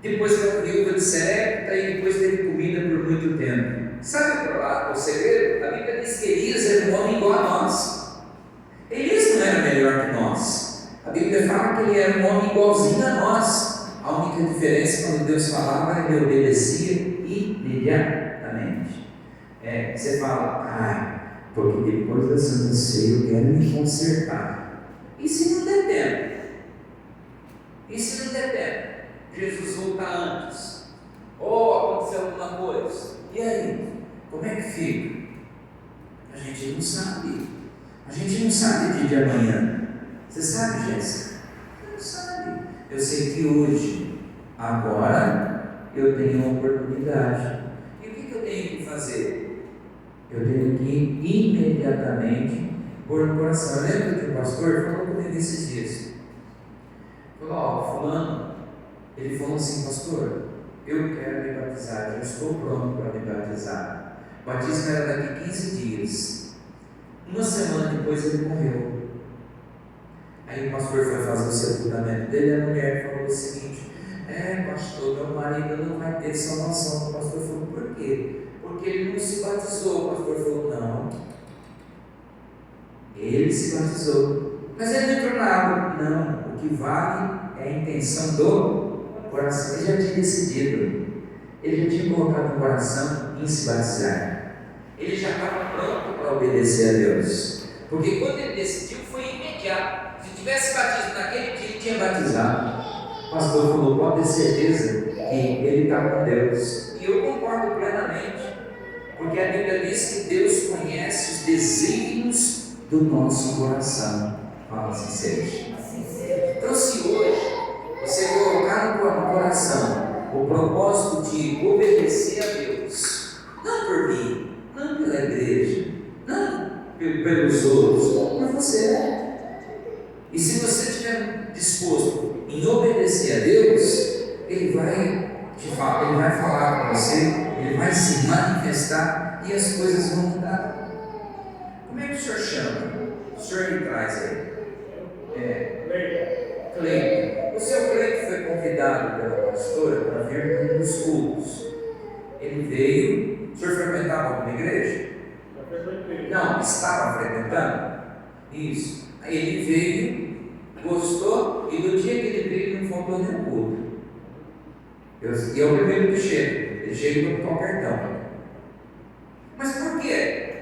Depois foi a viúva de Serepta e depois teve comida por muito tempo. Sabe o segredo? A Bíblia diz que Elias era um homem igual a nós. Elias não era melhor que nós. A Bíblia fala que ele era um homem igualzinho a nós. A única diferença, quando Deus falava, ele obedecia imediatamente. Você fala: porque depois da Santa Ceia eu quero me consertar. E se não der tempo? E se não der tempo? Jesus voltar antes? Ou aconteceu alguma coisa? E aí? Como é que fica? A gente não sabe. A gente não sabe o dia de amanhã. Você sabe, Jéssica? Não sabe. Eu sei que hoje, agora, eu tenho uma oportunidade. E o que eu tenho que fazer? Eu tenho que imediatamente pôr no coração. Eu lembro que o pastor falou comigo esses dias. Falou, fulano, ele falou assim, pastor, eu quero me batizar, já estou pronto para me batizar. O batismo era daqui 15 dias. Uma semana depois ele morreu. Aí o pastor foi fazer o sepultamento dele e a mulher falou o seguinte: pastor, meu marido não vai ter salvação. O pastor falou: por quê? Porque ele não se batizou. O pastor falou: não, ele se batizou, mas ele não entrou na água. Não, o que vale é a intenção do coração. Ele já tinha decidido, ele já tinha colocado no coração em se batizar, ele já estava pronto para obedecer a Deus, porque quando ele decidiu foi imediato. Se tivesse batismo naquele dia, ele tinha batizado. O pastor falou: pode ter certeza que ele está com Deus. E eu concordo plenamente, porque a Bíblia diz que Deus conhece os desígnios do nosso coração. Fala assim, seja. Então, se hoje você colocar no coração o propósito de obedecer a Deus, não por mim, não pela igreja, não pelos outros, por você. E se você estiver disposto em obedecer a Deus, Ele vai falar com você, Ele vai se manifestar e as coisas vão mudar. Como é que o senhor chama? O senhor me traz aí. Cleiton. O seu Cleiton foi convidado pela pastora para vir num dos cultos. Ele veio. O senhor frequentava alguma igreja? Não, estava frequentando? Isso. Aí ele veio, gostou, e no dia que ele veio não faltou nenhum culto. E é o primeiro que chega. Ele chega para botar o cartão. Mas por quê?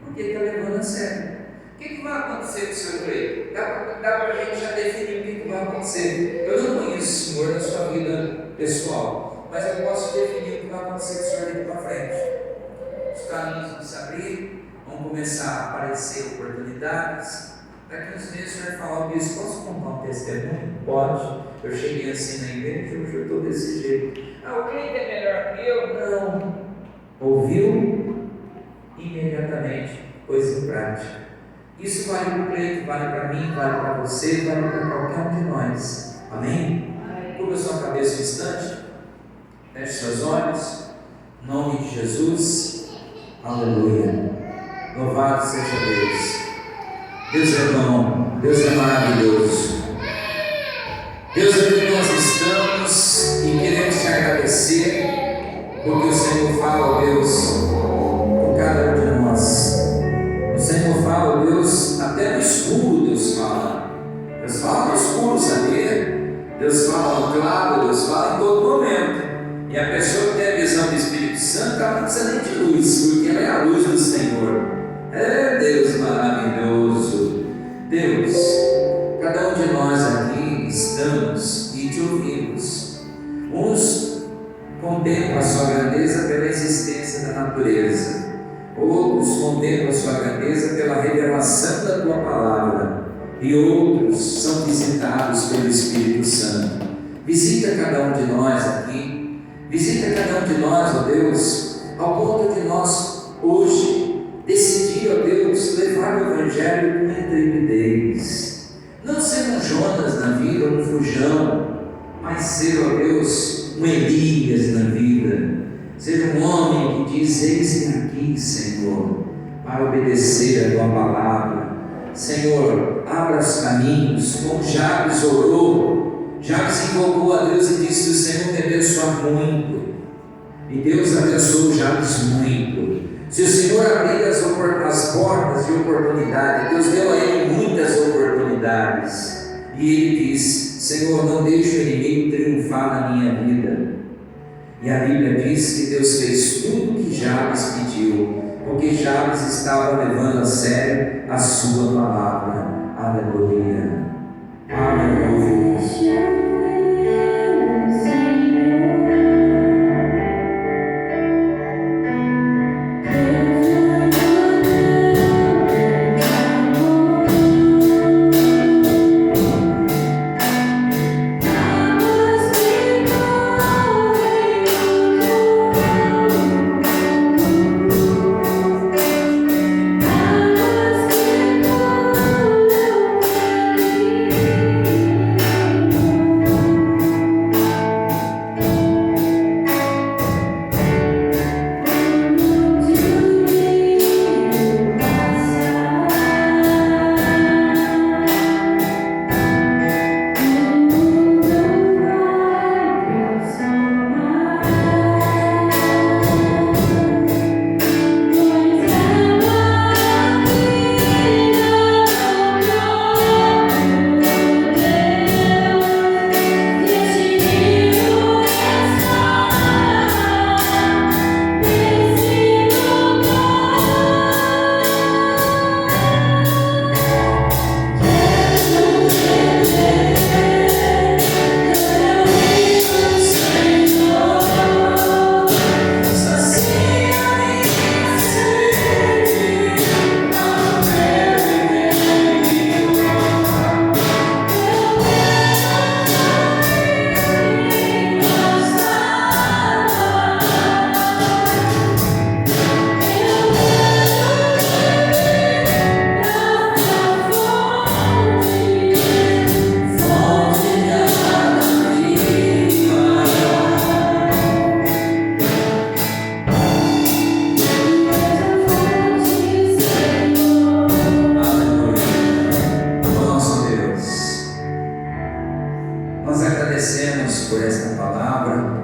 Porque ele está levando a sério. O que vai acontecer com o seu Cleiton? Dá para a gente já definir o que vai acontecer. Eu não conheço o senhor na sua vida pessoal, mas eu posso definir o que vai acontecer com o senhor daqui para frente. Os caminhos vão se abrir, vão começar a aparecer oportunidades. Daqui uns meses o senhor falar: bispo, posso contar um testemunho? Pode. Eu cheguei assim na igreja, eu estou desse jeito. O Cleiton é melhor que eu? Não. Ouviu? Imediatamente pôs em prática. Isso vale para o Cleiton, vale para mim, vale para você, vale para qualquer um de nós. Amém? Curva sua cabeça um instante. Feche seus olhos. Em nome de Jesus. Aleluia. Louvado seja Deus. Deus é bom, Deus é maravilhoso. Deus, aqui nós estamos e queremos te agradecer, porque o Senhor fala, Deus, com cada um de nós. O Senhor fala, Deus, até no escuro Deus fala. Deus fala no escuro, sabia? Deus fala no claro, Deus fala em todo momento. E a pessoa que tem a visão do Espírito Santo, ela não precisa nem de luz, porque ela é a luz do Senhor. É Deus maravilhoso. Deus, cada um de nós aqui estamos e te ouvimos. Uns contemplam a sua grandeza pela existência da natureza, outros contemplam a sua grandeza pela revelação da tua palavra, e outros são visitados pelo Espírito Santo. Visita cada um de nós aqui, visita cada um de nós, ó Deus, ao ponto de nós hoje decidir, ó Deus, levar o Evangelho com intrepidez, não ser um Jonas na vida, um Fujão, mas ser, ó Deus, um Elias na vida, ser um homem que diz: eis-me aqui, Senhor, para obedecer a tua palavra. Senhor, abra os caminhos, como Jabes orou. Jabes invocou a Deus e disse: o Senhor me abençoa muito, e Deus abençoou Jabes muito. Se o Senhor abrir as portas de oportunidade, Deus deu a ele muitas oportunidades, e ele diz: Senhor, não deixe o inimigo triunfar na minha vida. E a Bíblia diz que Deus fez tudo o que Jabes pediu, porque Jabes estava levando a sério a sua palavra. Aleluia. Aleluia. Nós agradecemos por esta palavra.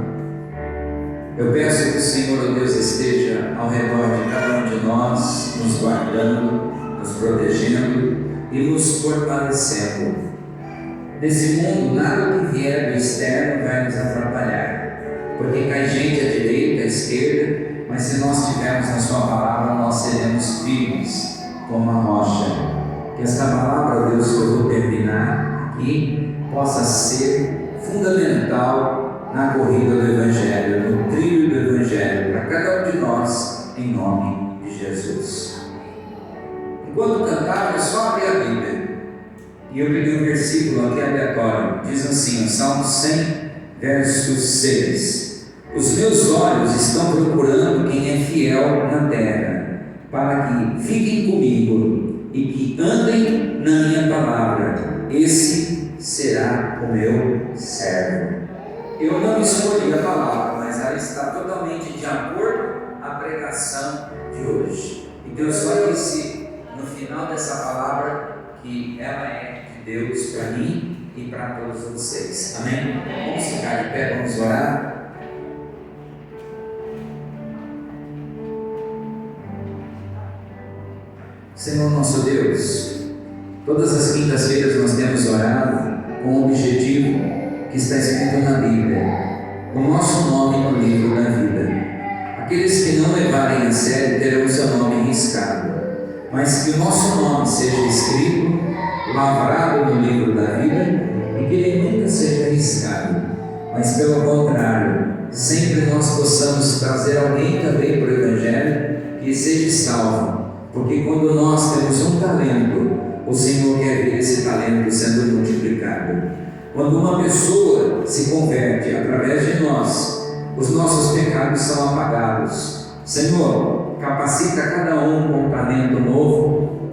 Eu peço que o Senhor, oh Deus, esteja ao redor de cada um de nós, nos guardando, nos protegendo e nos fortalecendo. Nesse mundo, nada que vier do externo vai nos atrapalhar, porque cai gente à direita, à esquerda, mas se nós estivermos na Sua palavra, nós seremos firmes como a rocha. Que esta palavra, Deus, que eu vou terminar aqui, possa ser fundamental na corrida do Evangelho, no trilho do Evangelho, para cada um de nós, em nome de Jesus. Enquanto cantava, eu só abri a Bíblia e eu peguei um versículo aqui aleatório. Diz assim, o Salmo 100, verso 6: Os meus olhos estão procurando quem é fiel na terra, para que fiquem comigo e que andem na minha palavra. Esse será o meu servo. Eu não escolhi a palavra, mas ela está totalmente de acordo à pregação de hoje. E Deus só disse no final dessa palavra que ela é de Deus para mim e para todos vocês. Amém? Vamos ficar de pé, vamos orar. Senhor nosso Deus, todas as quintas-feiras nós temos orado com o objetivo que está escrito na Bíblia, o nosso nome no livro da vida. Aqueles que não levarem a sério terão o seu nome riscado, mas que o nosso nome seja escrito, lavrado no livro da vida, e que ele nunca seja riscado, mas pelo contrário, sempre nós possamos trazer alguém também para o Evangelho que seja salvo, porque quando nós temos um talento, o Senhor quer ver esse talento sendo multiplicado. Quando uma pessoa se converte através de nós, os nossos pecados são apagados. Senhor, capacita cada um com um talento novo,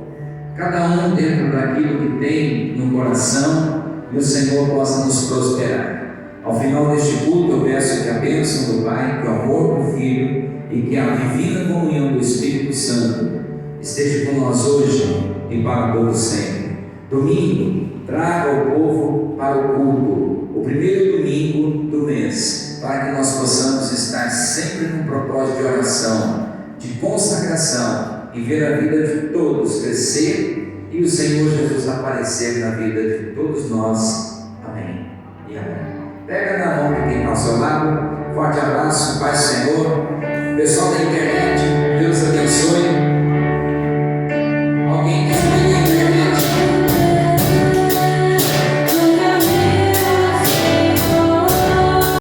cada um dentro daquilo que tem no coração, e o Senhor possa nos prosperar. Ao final deste culto, eu peço que a bênção do Pai, que o amor do Filho e que a divina comunhão do Espírito Santo esteja com nós hoje e para todo sempre. Domingo, traga o povo para o culto, o primeiro domingo do mês, para que nós possamos estar sempre num propósito de oração, de consagração e ver a vida de todos crescer e o Senhor Jesus aparecer na vida de todos nós. Amém e amém. Pega na mão de quem está ao seu lado, forte abraço, paz do Senhor. Pessoal da internet, Deus Deus abençoe.